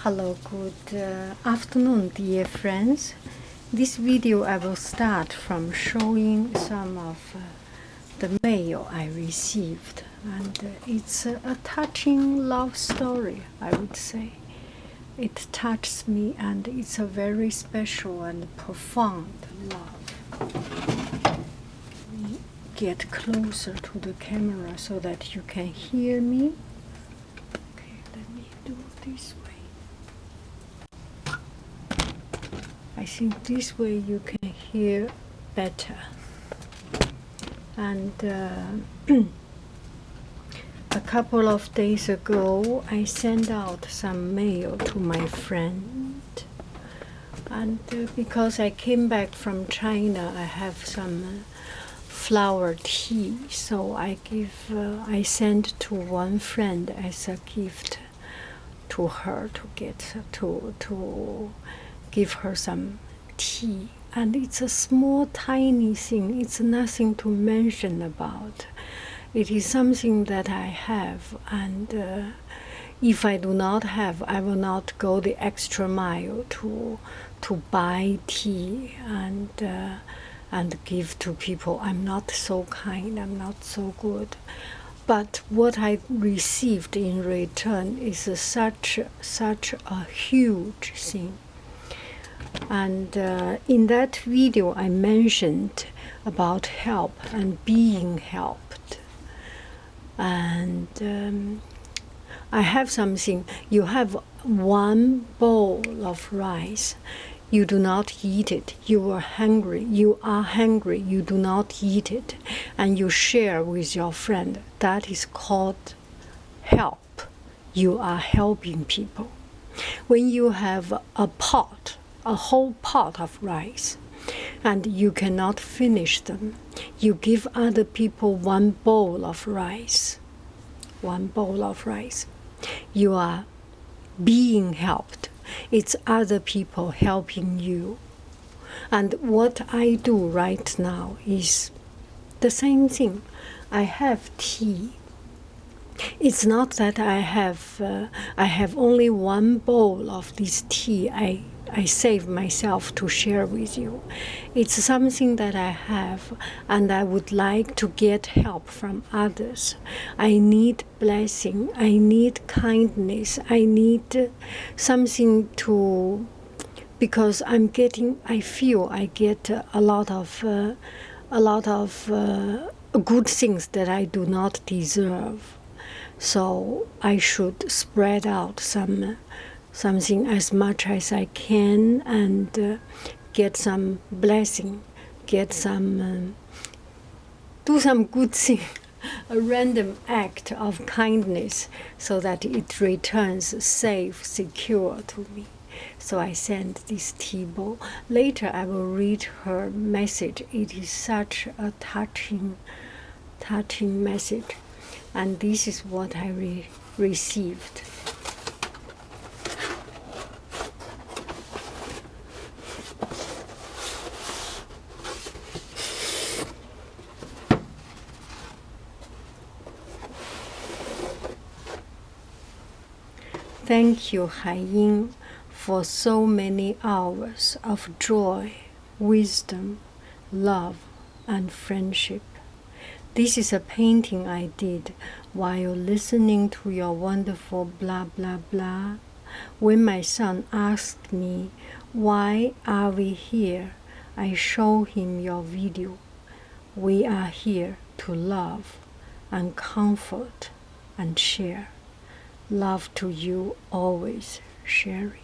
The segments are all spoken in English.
Hello, good afternoon, dear friends. This video I will start from showing some of the mail I received, and it's a touching love story, I would say. It touches me, and it's a very special and profound love. Let me get closer to the camera so that you can hear me. Okay, let me do it this way. I think this way you can hear better. And a couple of days ago, I sent out some mail to my friend. And because I came back from China, I have some flower tea. So I sent to one friend as a gift to her to give her some tea. And it's a small, tiny thing. It's nothing to mention about. It is something that I have, and if I do not have, I will not go the extra mile to buy tea and give to people. I'm not so kind. I'm not so good. But what I received in return is such a huge thing. And in that video, I mentioned about help and being helped. And I have something. You have one bowl of rice. You do not eat it. You are hungry. You are hungry. You do not eat it. And you share with your friend. That is called help. You are helping people. When you have a whole pot of rice, and you cannot finish them, you give other people one bowl of rice. One bowl of rice. You are being helped. It's other people helping you. And what I do right now is the same thing. I have tea. It's not that I have only one bowl of this tea I save myself to share with you. It's something that I have, and I would like to get help from others. I need blessing. I need kindness. I need something to, because I feel I get a lot of good things that I do not deserve. So I should spread out something as much as I can and get some blessing, do some good thing, a random act of kindness so that it returns safe, secure to me. So I sent this tea bowl. Later I will read her message. It is such a touching message. And this is what I received. Thank you, Haiying, for so many hours of joy, wisdom, love, and friendship. This is a painting I did while listening to your wonderful blah blah blah. When my son asked me, why are we here? I show him your video. We are here to love and comfort and share. Love to you always, Sherry.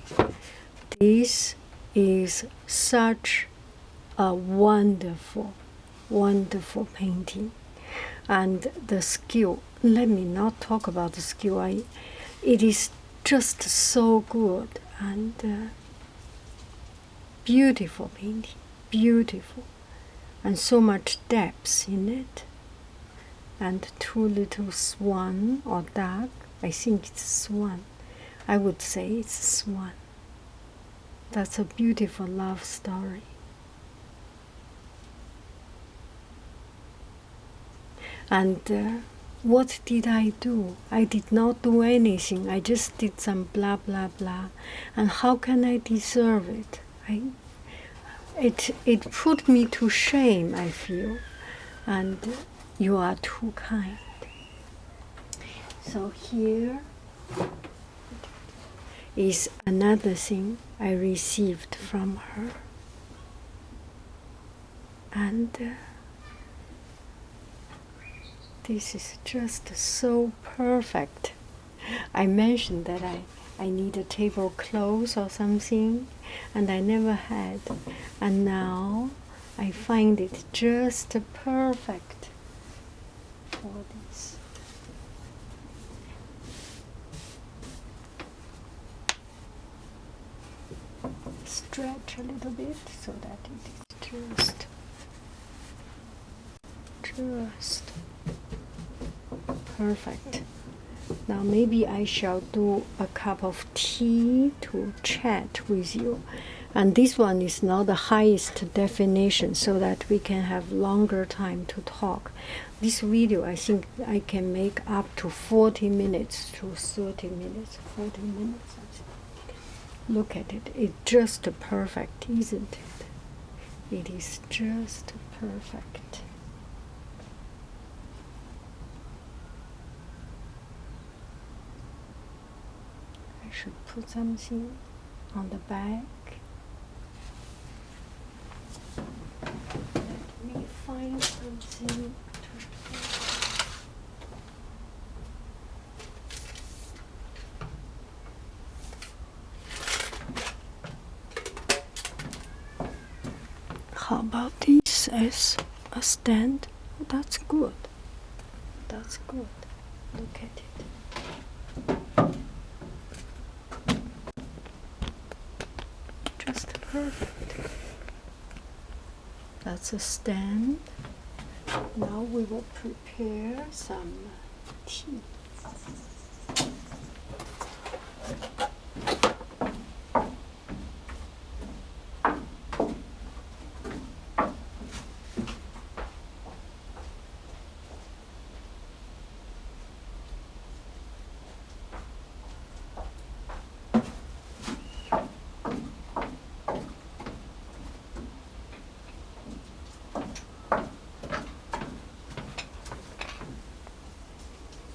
This is such a wonderful, wonderful painting. And the skill, let me not talk about the skill. It is just so good and beautiful painting, beautiful. And so much depth in it. And two little swan or duck. I think it's swan. I would say it's swan. That's a beautiful love story. And what did I do? I did not do anything. I just did some blah blah blah. And how can I deserve it? It put me to shame, I feel. And you are too kind. So here is another thing I received from her. And this is just so perfect. I mentioned that I need a tablecloth or something, and I never had. And now I find it just perfect for this. Stretch a little bit so that it is just perfect. Now maybe I shall do a cup of tea to chat with you. And this one is now the highest definition so that we can have longer time to talk. This video, I think I can make up to 40 minutes to 30 minutes, 40 minutes. Look at it. It's just perfect, isn't it? It is just perfect. I should put something on the back. Let me find something to put. How about this as a stand? Oh, that's good. That's good. Look at it. Just perfect. That's a stand. Now we will prepare some tea.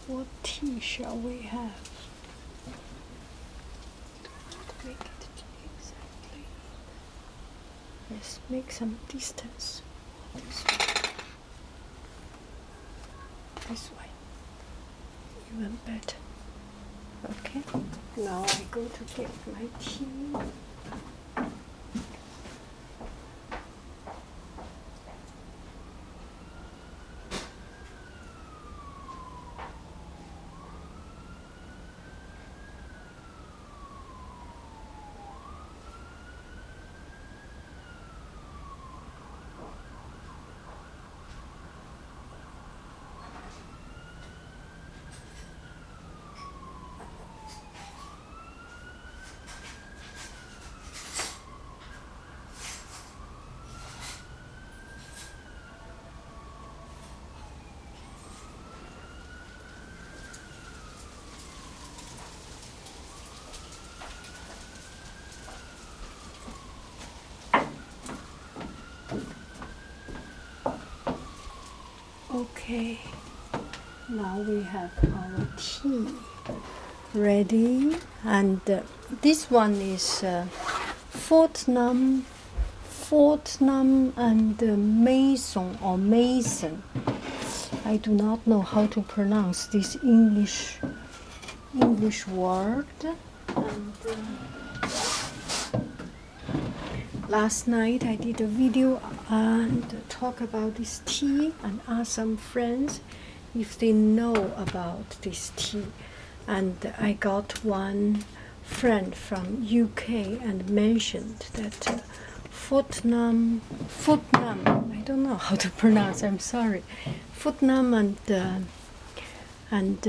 What tea shall we have? Make it exactly. Let's make some distance. This way. This way. Even better. Okay. Now I go to get my tea. Okay, now we have our tea ready, and this one is Fortnum and Mason or Mason. I do not know how to pronounce this English word. And last night I did a video and talk about this tea and ask some friends if they know about this tea. And I got one friend from UK and mentioned that Fortnum, I don't know how to pronounce, I'm sorry. Fortnum and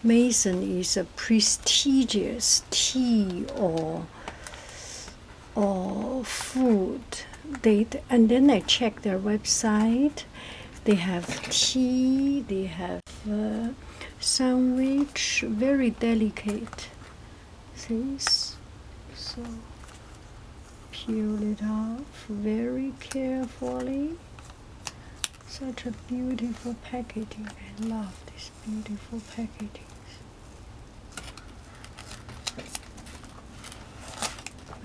Mason is a prestigious tea or food. And then I checked their website, They have tea, they have sandwich, very delicate things. So peel it off very carefully. Such a beautiful packaging. I love this beautiful packaging.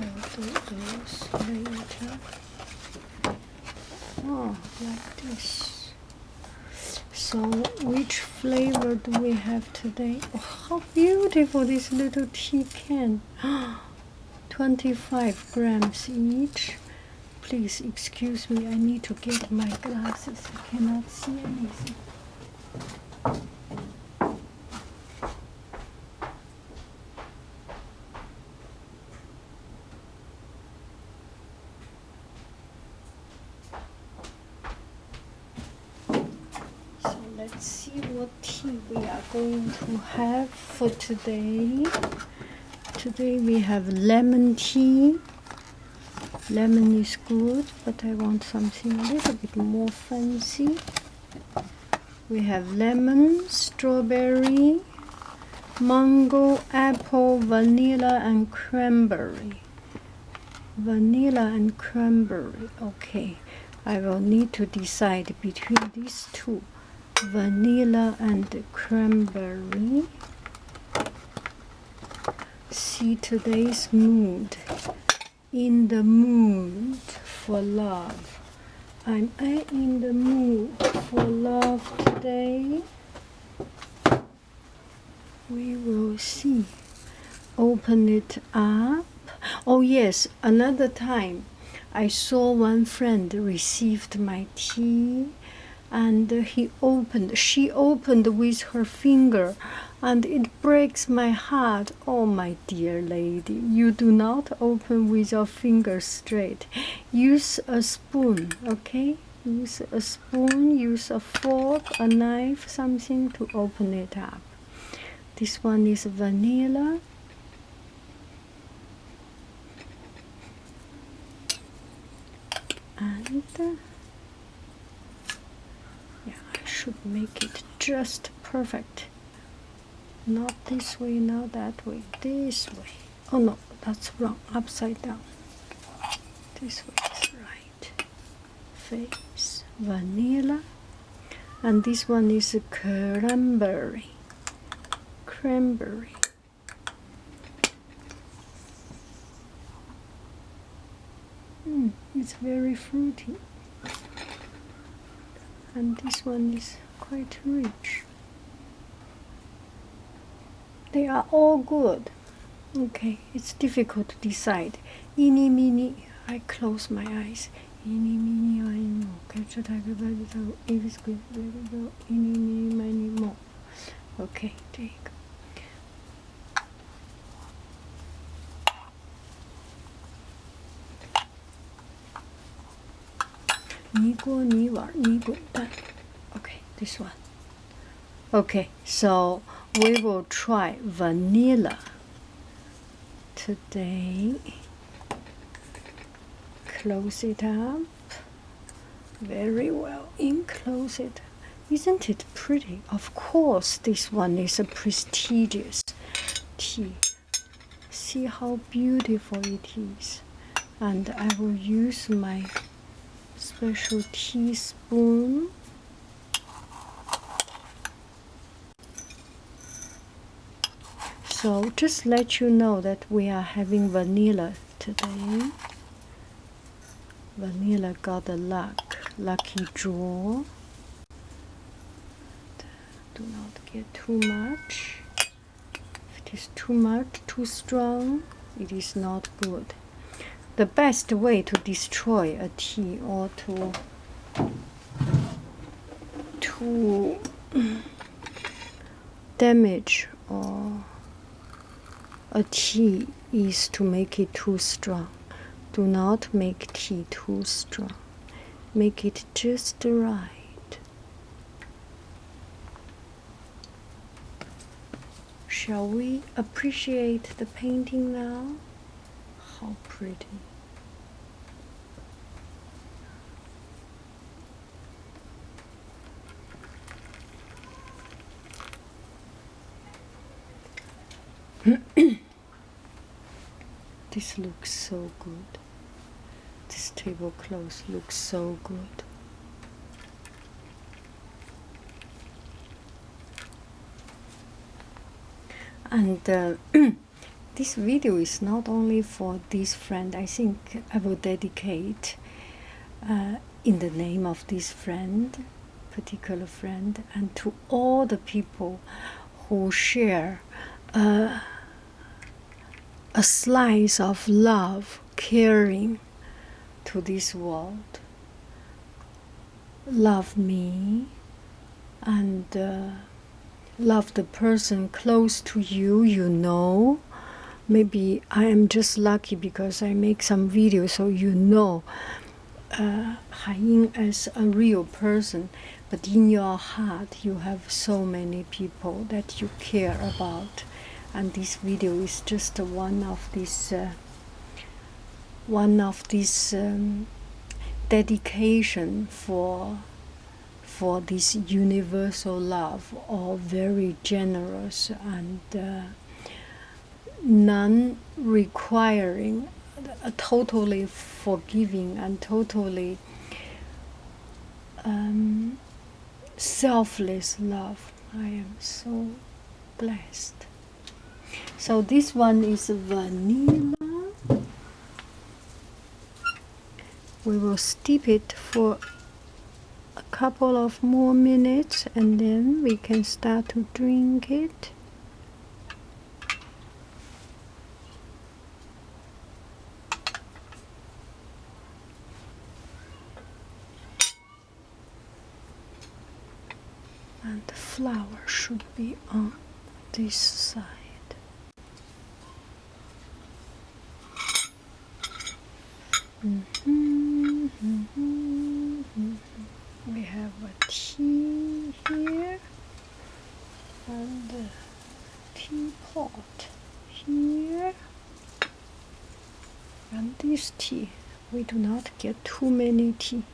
I'll do those later. Oh, like this. So, which flavor do we have today? Oh, how beautiful this little tea can. 25 grams each. Please excuse me, I need to get my glasses. I cannot see anything. So let's see what tea we are going to have for today. Today we have lemon tea. Lemon is good, but I want something a little bit more fancy. We have lemon, strawberry, mango, apple, vanilla, and cranberry. Vanilla and cranberry. Okay, I will need to decide between these two, vanilla and cranberry. See today's mood. In the mood for love. Am I in the mood for love today? We will see. Open it up. Oh yes, another time I saw one friend received my tea, and she opened with her finger, and it breaks my heart. Oh, my dear lady, you do not open with your fingers straight. Use a spoon, okay? Use a spoon, use a fork, a knife, something to open it up. This one is vanilla. And yeah, I should make it just perfect. Not this way, not that way, this way. Oh no, that's wrong, upside down. This way is right. Face, vanilla. And this one is cranberry. Cranberry. It's very fruity. And this one is quite rich. They are all good. Okay, it's difficult to decide. Eeny, meeny, I close my eyes. Eeny, meeny, miny, mo. Catch a tiger by the tail. If it's good, there we go. Eeny, meeny, miny, mo. Okay, there you go. Okay, this one. Okay, so we will try vanilla today. Close it up very well. Enclose it. Isn't it pretty? Of course, this one is a prestigious tea. See how beautiful it is. And I will use my special teaspoon. So just let you know that we are having vanilla today. Vanilla got a lucky draw. Do not get too much. If it is too much, too strong, it is not good. The best way to destroy a tea or to damage or a tea is to make it too strong. Do not make tea too strong. Make it just right. Shall we appreciate the painting now? How pretty. This looks so good. This tablecloth looks so good. And this video is not only for this friend. I think I will dedicate in the name of this friend, particular friend, and to all the people who share a slice of love, caring to this world. Love me and love the person close to you, you know. Maybe I am just lucky because I make some videos so you know Haiying as a real person, but in your heart you have so many people that you care about, and this video is just one of these dedication for this universal love, or very generous and non-requiring, totally forgiving and totally selfless love. I am so blessed. So this one is vanilla. We will steep it for a couple of more minutes and then we can start to drink it. And the flower should be on this side. We have a tea here and a teapot here, and this tea, we do not get too many tea.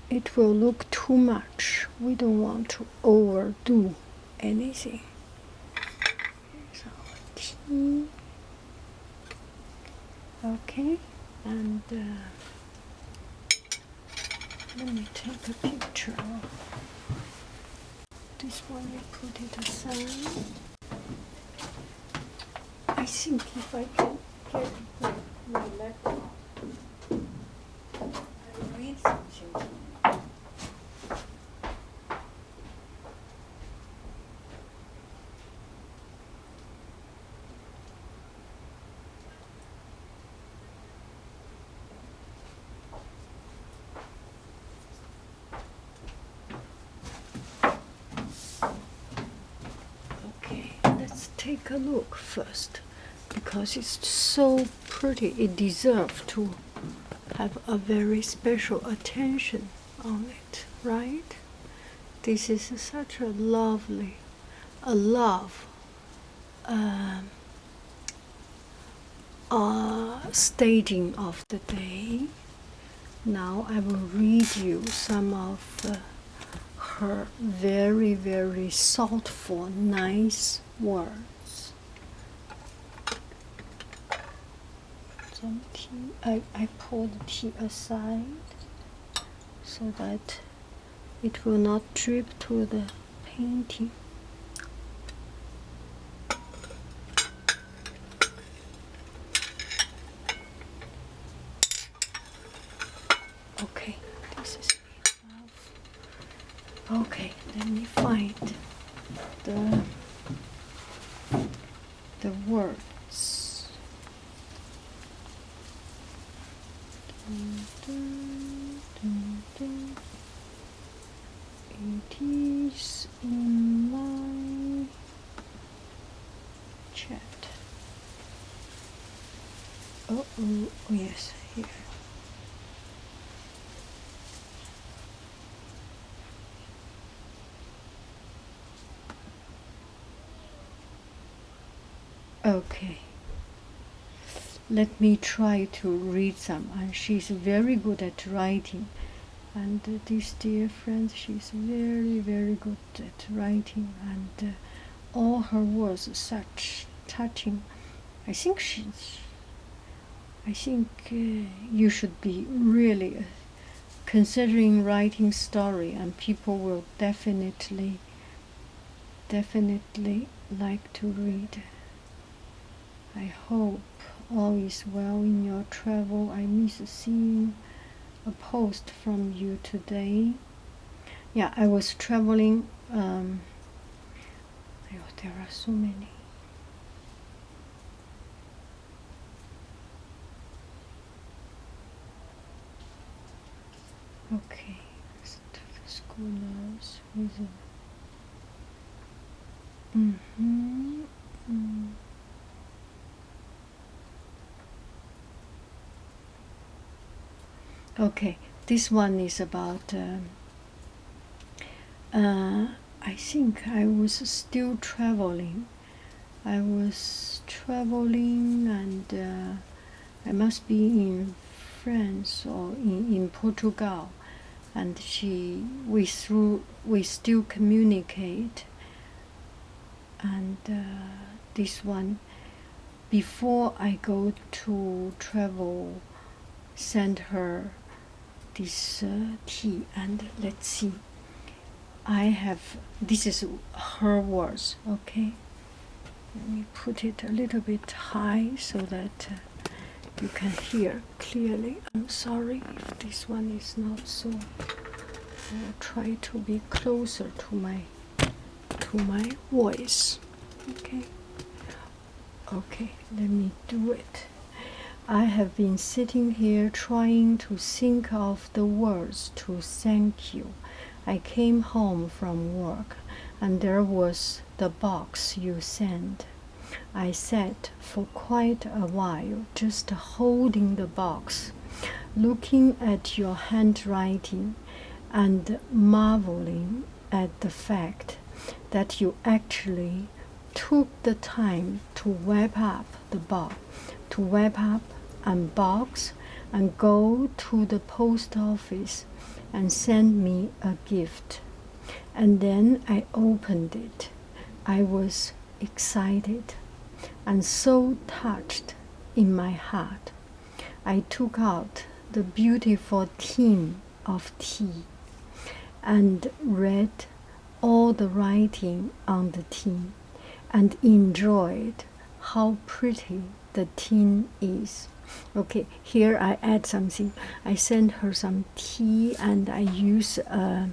It will look too much. We don't want to overdo anything. Here's our tea. Okay, and let me take a picture of this one. We put it aside. I think if I can get my laptop, I'll read something. Take a look first, because it's so pretty. It deserves to have a very special attention on it, right? This is such a lovely, love staging of the day. Now I will read you some of her very, very thoughtful, nice words. Some tea. I pour the tea aside so that it will not drip to the painting. Okay, this is enough. Okay, let me find the words. It is in my chat. Oh, yes, here. Okay, let me try to read some. And she's very good at writing, and this dear friend, she's very, very good at writing, and all her words such touching. I think you should be really considering writing story, and people will definitely like to read. I hope all is well in your travel. I miss seeing a post from you today. Yeah, I was traveling. There are so many. Okay, to the school nurse with Okay, this one is about. I think I was still traveling. And I must be in France or in Portugal, and we still communicate. And this one, before I go to travel, send her this tea, and let's see. This is her words, okay? Let me put it a little bit high so that you can hear clearly. I'm sorry if this one is not so. I'll try to be closer to my voice. Okay, let me do it. I have been sitting here trying to think of the words to thank you. I came home from work, and there was the box you sent. I sat for quite a while just holding the box, looking at your handwriting and marveling at the fact that you actually took the time to wrap up the box, unbox, and go to the post office and send me a gift. And then I opened it. I was excited and so touched in my heart. I took out the beautiful tin of tea and read all the writing on the tin and enjoyed how pretty the tin is. Okay, here I add something. I sent her some tea, and I use a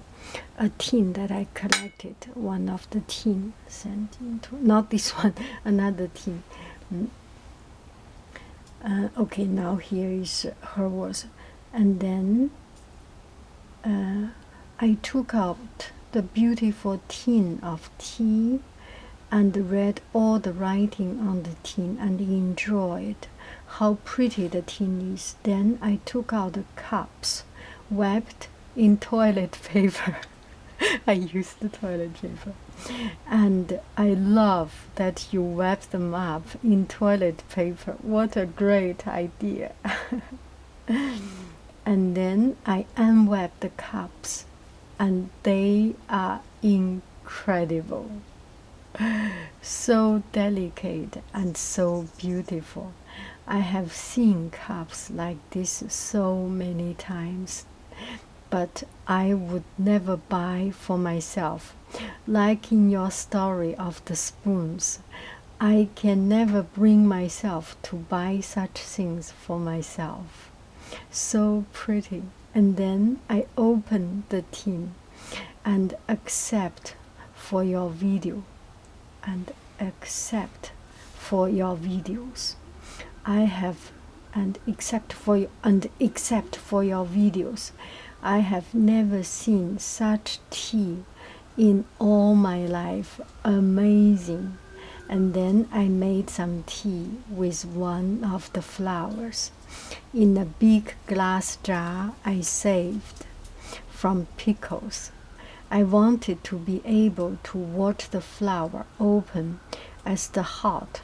tin that I collected. One of the tin sent into, not this one, another tin. Okay, now here is her words. And then I took out the beautiful tin of tea and read all the writing on the tin and enjoyed how pretty the tin is. Then I took out the cups, wrapped in toilet paper. I used the toilet paper. And I love that you wrap them up in toilet paper. What a great idea. And then I unwrapped the cups, and they are incredible. So delicate and so beautiful. I have seen cups like this so many times, but I would never buy for myself. Like in your story of the spoons, I can never bring myself to buy such things for myself. So pretty. And then I open the tin and accept for your video and accept for your videos. I have except for your videos, I have never seen such tea in all my life. Amazing. And then I made some tea with one of the flowers in a big glass jar I saved from pickles. I wanted to be able to watch the flower open as the hot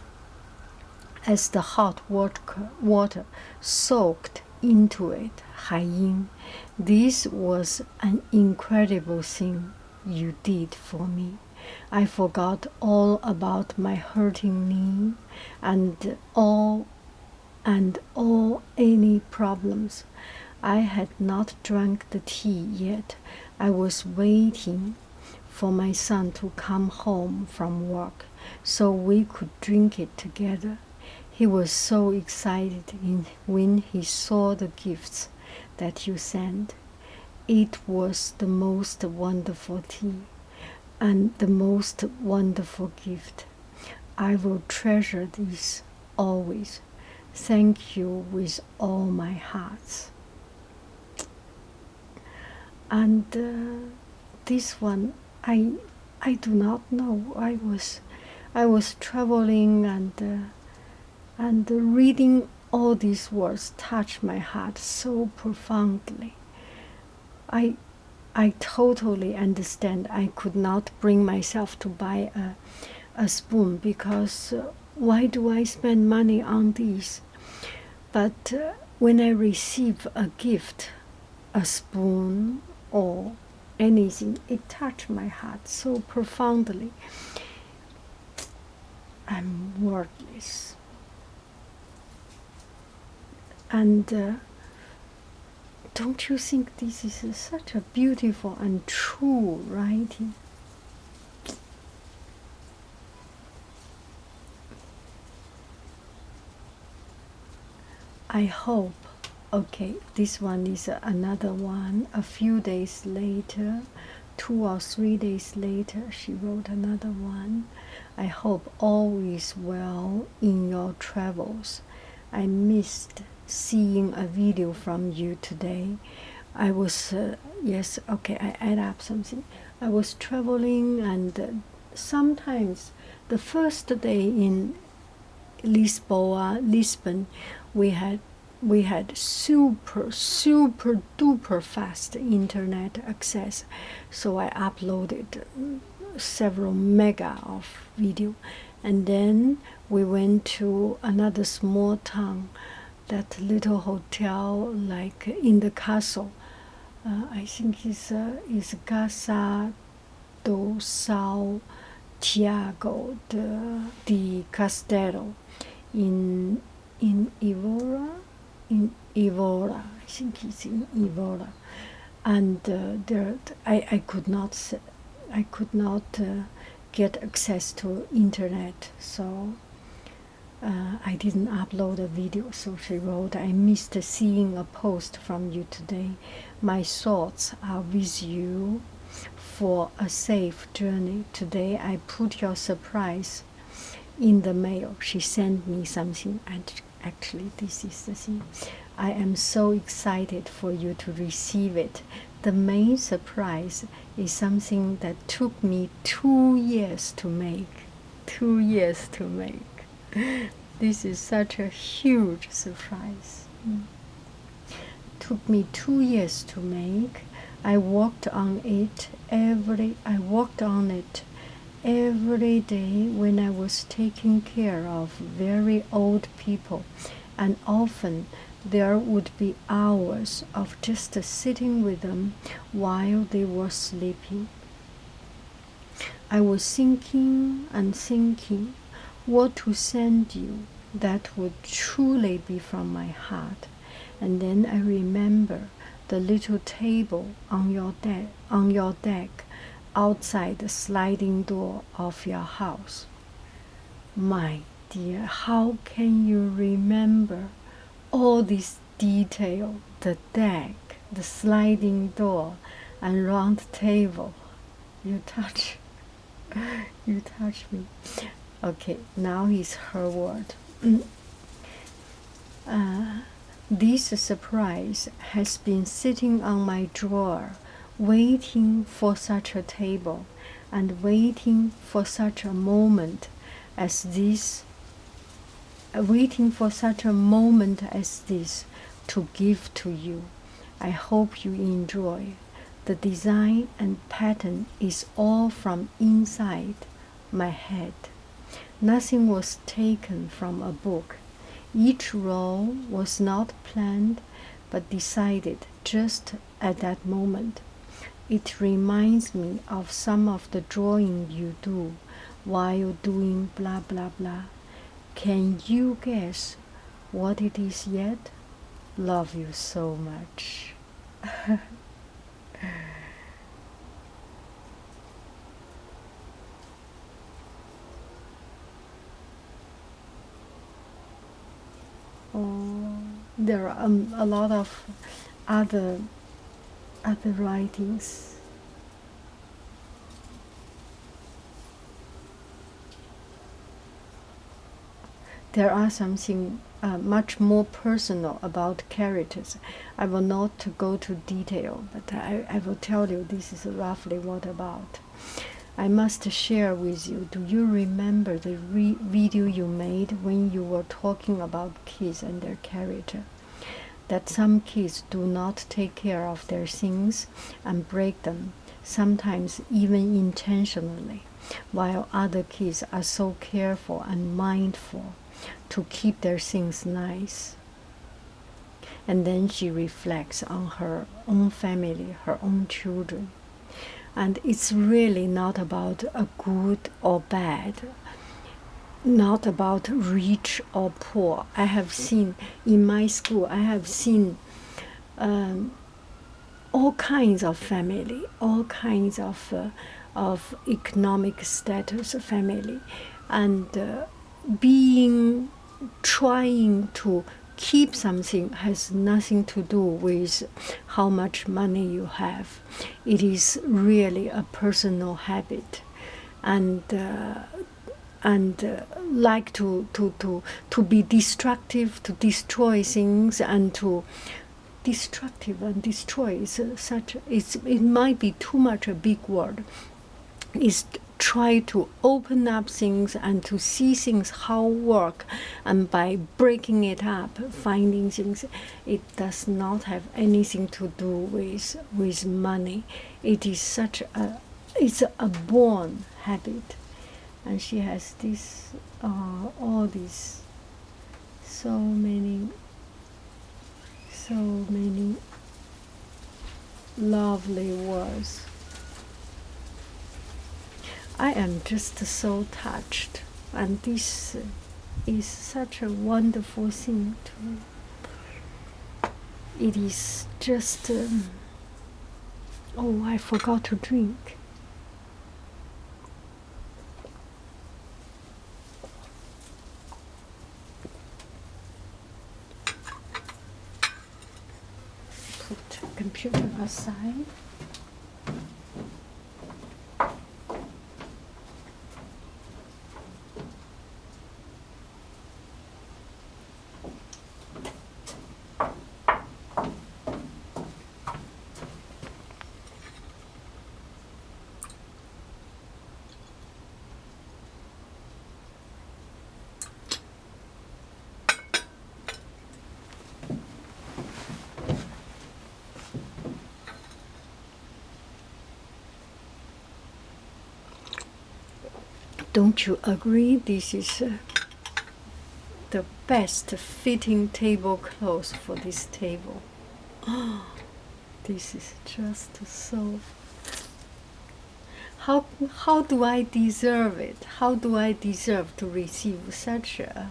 water soaked into it. Haiyin, this was an incredible thing you did for me. I forgot all about my hurting knee and all any problems. I had not drank the tea yet. I was waiting for my son to come home from work so we could drink it together. He was so excited when he saw the gifts that you sent. It was the most wonderful tea and the most wonderful gift. I will treasure this always. Thank you with all my heart. And this one, I do not know. I was traveling and reading all these words touched my heart so profoundly. I totally understand. I could not bring myself to buy a spoon because why do I spend money on these? But when I receive a gift, a spoon or anything, it touched my heart so profoundly. I'm wordless. And don't you think this is such a beautiful and true writing? I hope. Okay, this one is another one. A few days later, 2 or 3 days later, she wrote another one. I hope all is well in your travels. I missed seeing a video from you today. I was, yes, okay, I add up something. I was traveling, and sometimes the first day in Lisbon, we had super duper fast internet access, so I uploaded several mega of video, and then we went to another small town, that little hotel like in the castle. I think is Casa do São Tiago de Castelo in Evora. I think it's in Evora, and there I could not get access to internet, so I didn't upload a video. So she wrote, I missed seeing a post from you today. My thoughts are with you for a safe journey. Today I put your surprise in the mail. She sent me something, and actually this is the thing. I am so excited for you to receive it. The main surprise is something that took me 2 years to make. 2 years to make. This is such a huge surprise. Took me 2 years to make. I worked on it every day when I was taking care of very old people, and often there would be hours of just sitting with them while they were sleeping. I was thinking and thinking what to send you that would truly be from my heart, and then I remember the little table on your deck outside the sliding door of your house. My dear, how can you remember all this detail? The deck, the sliding door, and round table. You touch me. Okay, now is her word. This surprise has been sitting on my drawer, waiting for such a table, and waiting for such a moment as this, to give to you. I hope you enjoy. The design and pattern is all from inside my head. Nothing was taken from a book. Each row was not planned, but decided just at that moment. It reminds me of some of the drawing you do while doing blah blah blah. Can you guess what it is yet? Love you so much. Oh, there are a lot of other writings. There are something much more personal about characters. I will not go to detail, but I will tell you this is roughly what about. I must share with you. Do you remember the video you made when you were talking about kids and their character? That some kids do not take care of their things and break them, sometimes even intentionally, while other kids are so careful and mindful to keep their things nice. And then she reflects on her own family, her own children. And it's really not about a good or bad, not about rich or poor. I have seen in my school, I have seen all kinds of family, all kinds of economic status family, and trying to keep something has nothing to do with how much money you have. It is really a personal habit, and like to be destructive, to destroy things, and to destructive and destroy is it might be too much a big word. Is try to open up things and to see things how work, and by breaking it up, finding things. It does not have anything to do with money. It is it's a born habit, and she has this all these so many lovely words. I am just so touched, and this is such a wonderful thing to. It is just. Oh, I forgot to drink. Put the computer aside. Don't you agree? This is the best fitting tablecloth for this table. Oh, this is just so. How do I deserve it? How do I deserve to receive such a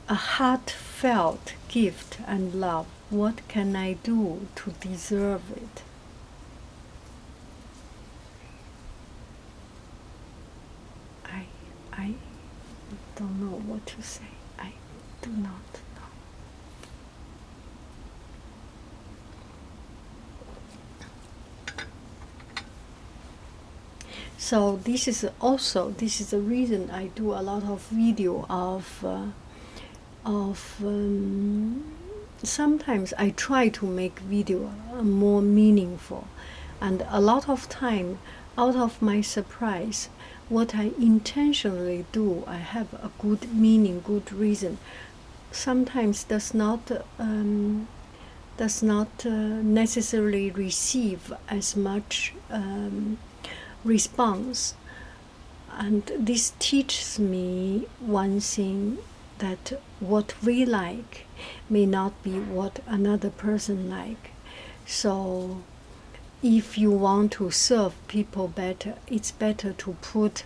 heartfelt gift and love? What can I do to deserve it? I don't know what to say. I do not know. So this is the reason I do a lot of video sometimes I try to make video more meaningful, and a lot of time, out of my surprise, what I intentionally do, I have a good meaning, good reason, sometimes does not necessarily receive as much response. And this teaches me one thing: that what we like may not be what another person like. So if you want to serve people better, it's better to put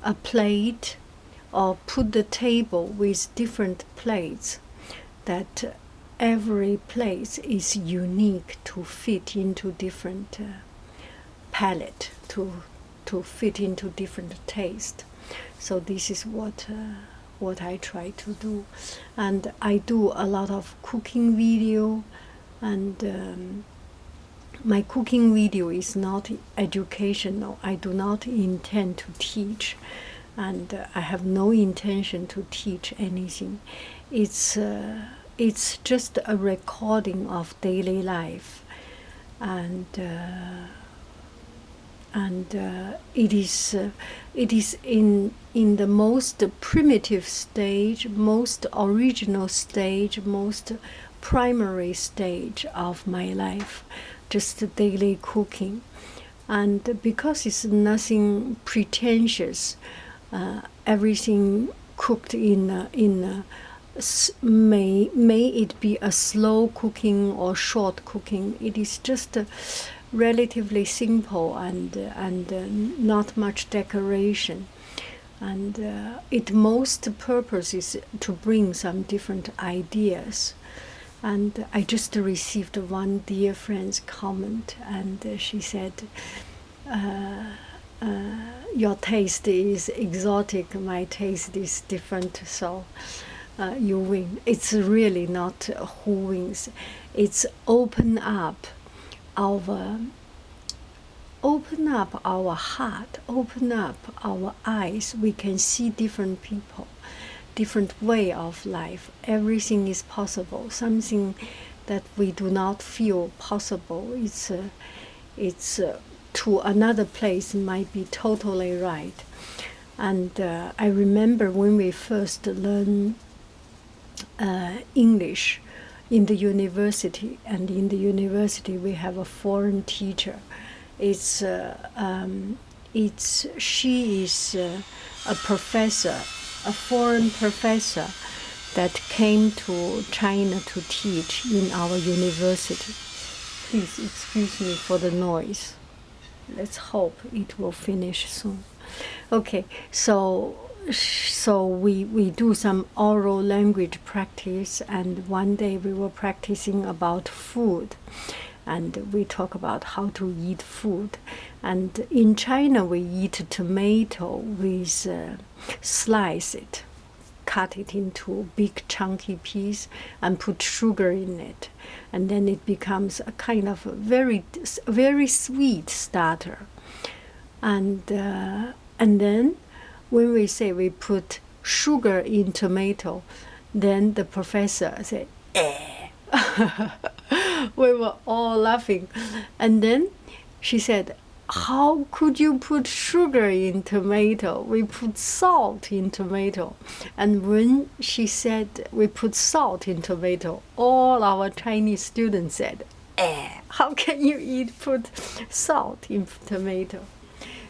a plate or put the table with different plates, that every place is unique to fit into different palate, to fit into different taste. So this is what I try to do. And I do a lot of cooking video, and my cooking video is not educational. I do not intend to teach, and I have no intention to teach anything. It's just a recording of daily life, and it is in the most primitive stage, most original stage, most primary stage of my life, just daily cooking. And because it's nothing pretentious, everything cooked in may it be a slow cooking or short cooking, it is just relatively simple and not much decoration, and its most purpose is to bring some different ideas. And I just received one dear friend's comment, and she said, your taste is exotic, my taste is different, so you win. It's really not who wins. It's open up our heart, open up our eyes. We can see different people, different way of life. Everything is possible. Something that we do not feel possible, it's to another place might be totally right. And I remember when we first learned English in the university, and in the university we have a foreign teacher. She is a professor, a foreign professor that came to China to teach in our university. Please excuse me for the noise. Let's hope it will finish soon. Okay, so we do some oral language practice, and one day we were practicing about food, and we talk about how to eat food. And in China we eat tomato with slice it, cut it into big chunky piece and put sugar in it, and then it becomes a kind of very sweet starter. And then when we say we put sugar in tomato, then the professor said, eh. We were all laughing. And then she said, how could you put sugar in tomato? We put salt in tomato. And when she said we put salt in tomato, all our Chinese students said, eh, how can you put salt in tomato?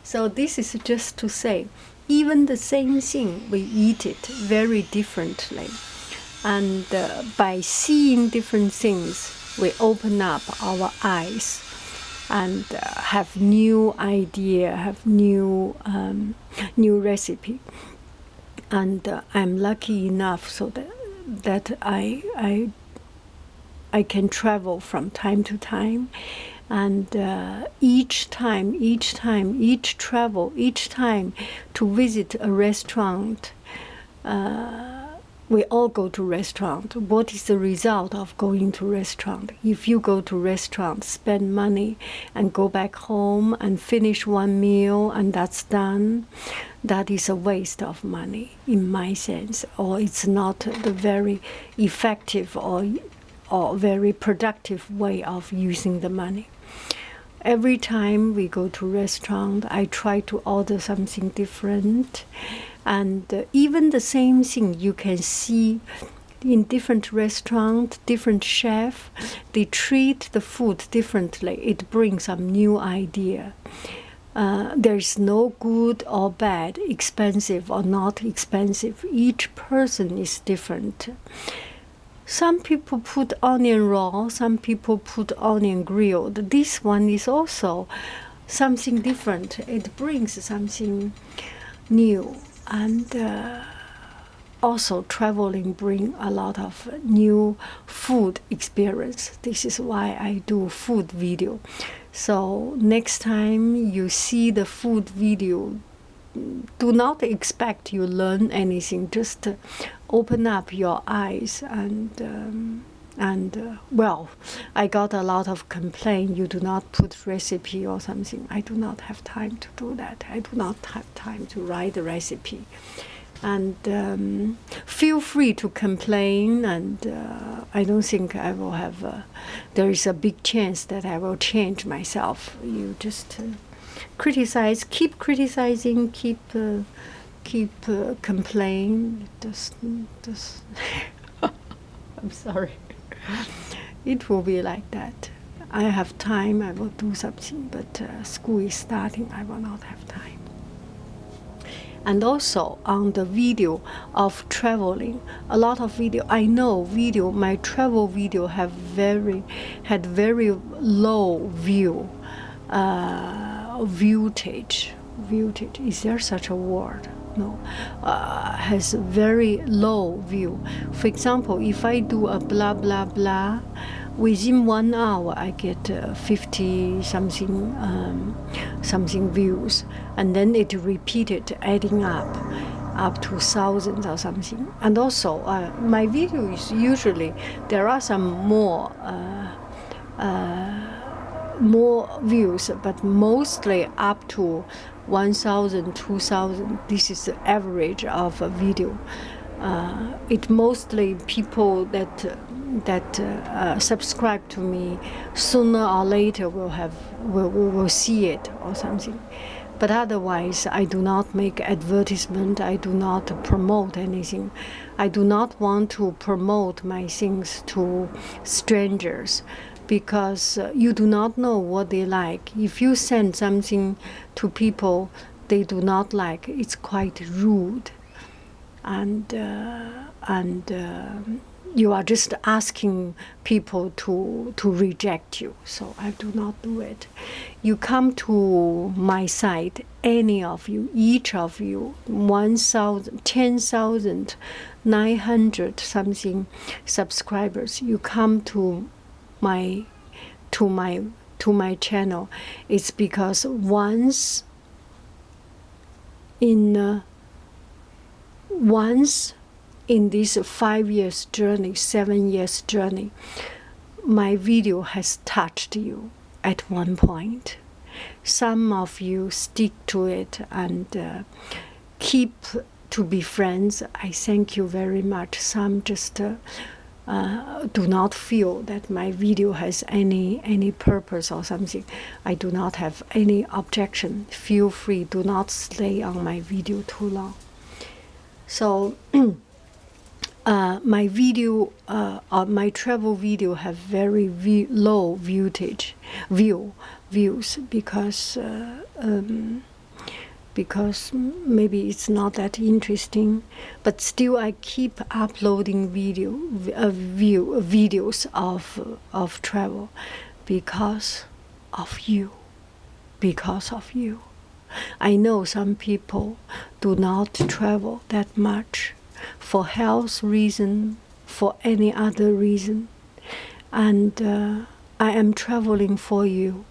So this is just to say, even the same thing, we eat it very differently. And by seeing different things, we open up our eyes and have new idea, have new recipe. And I'm lucky enough so that I can travel from time to time. And each time to visit a restaurant, we all go to restaurant. What is the result of going to restaurant? If you go to restaurant, spend money, and go back home and finish one meal and that's done, that is a waste of money, in my sense, or it's not the very effective or very productive way of using the money. Every time we go to restaurant, I try to order something different. And even the same thing you can see in different restaurants, different chefs, they treat the food differently. It brings some new idea. there is no good or bad, expensive or not expensive. Each person is different. Some people put onion raw, some people put onion grilled. This one is also something different. It brings something new. And also traveling bring a lot of new food experience. This is why I do food video. So next time you see the food video, do not expect you learn anything. Just open up your eyes and well, I got a lot of complaint. You do not put recipe or something. I do not have time to do that. I do not have time to write the recipe. And feel free to complain, and I don't think I will have. There is a big chance that I will change myself. You just criticize, keep criticizing, keep complain. Just I'm sorry. It will be like that. I have time, I will do something, but school is starting, I will not have time. And also on the video of traveling, a lot of video, I know video, my travel video had very low view, viewage. Is there such a word? No, has very low view. For example, if I do a blah blah blah, within 1 hour I get 50 something views, and then it repeated, adding up to thousands or something. And also my video is usually there are some more views, but mostly up to 1,000, 2,000. This is the average of a video. It mostly people that subscribe to me sooner or later will see it or something. But otherwise, I do not make advertisement. I do not promote anything. I do not want to promote my things to strangers, because you do not know what they like. If you send something to people they do not like, it's quite rude, and you are just asking people to reject you. So I do not do it. You come to my site, any of you, each of you, 1,000, 10,900 something subscribers, you come to my channel. It's because once in this 5 years journey, 7 years journey, my video has touched you at one point. Some of you stick to it and keep to be friends. I thank you very much. Some just do not feel that my video has any purpose or something. I do not have any objection. Feel free. Do not stay on my video too long. So my video, my travel video have very low views because maybe it's not that interesting, but still I keep uploading videos of travel because of you. I know some people do not travel that much for health reason, for any other reason, and I am traveling for you.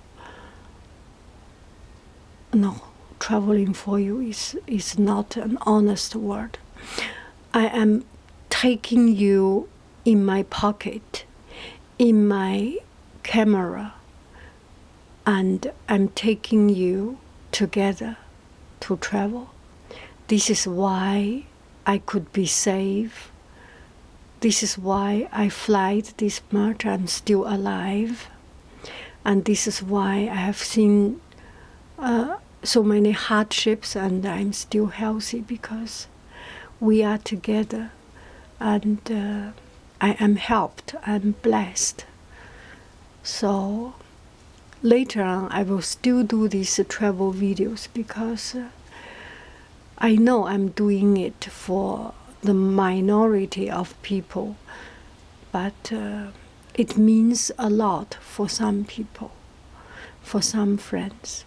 No, traveling for you is not an honest word. I am taking you in my pocket, in my camera, and I'm taking you together to travel. This is why I could be safe. This is why I fly this much. I'm still alive. And this is why I have seen so many hardships and I'm still healthy, because we are together and I am helped, I'm blessed. So later on I will still do these travel videos because I know I'm doing it for the minority of people, but it means a lot for some people, for some friends.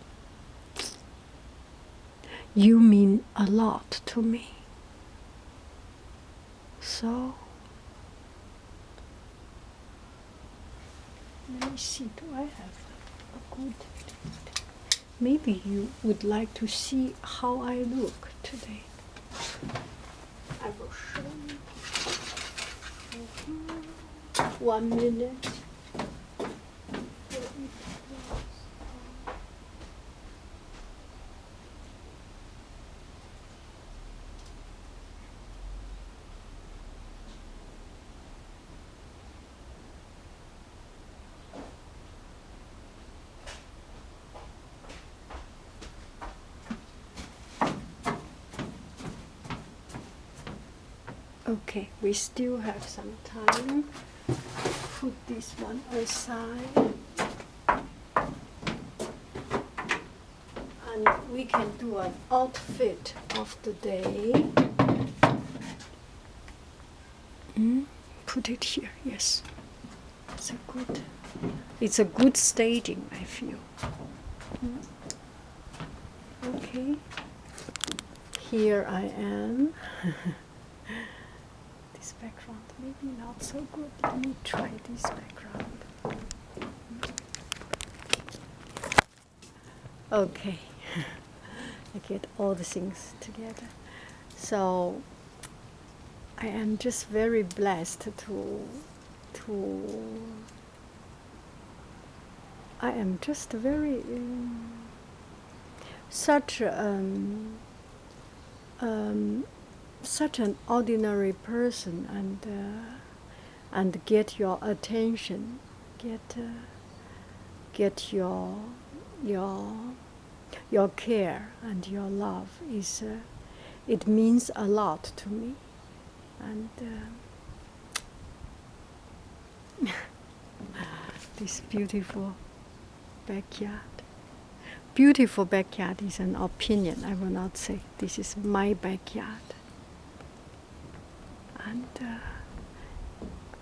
You mean a lot to me. So, let me see, do I have a good... Maybe you would like to see how I look today. I will show you. 1 minute. Okay, we still have some time. Put this one aside. And we can do an outfit of the day. Put it here, yes. It's a good staging, I feel. Okay. Here I am. This background maybe not so good. Let me try this background. Okay. I get all the things together. So I am just very blessed I am just very such an ordinary person, and get your attention, get your care and your love is it means a lot to me, and this beautiful backyard. Beautiful backyard is an opinion. I will not say this is my backyard. And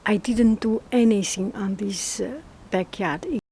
I didn't do anything on this backyard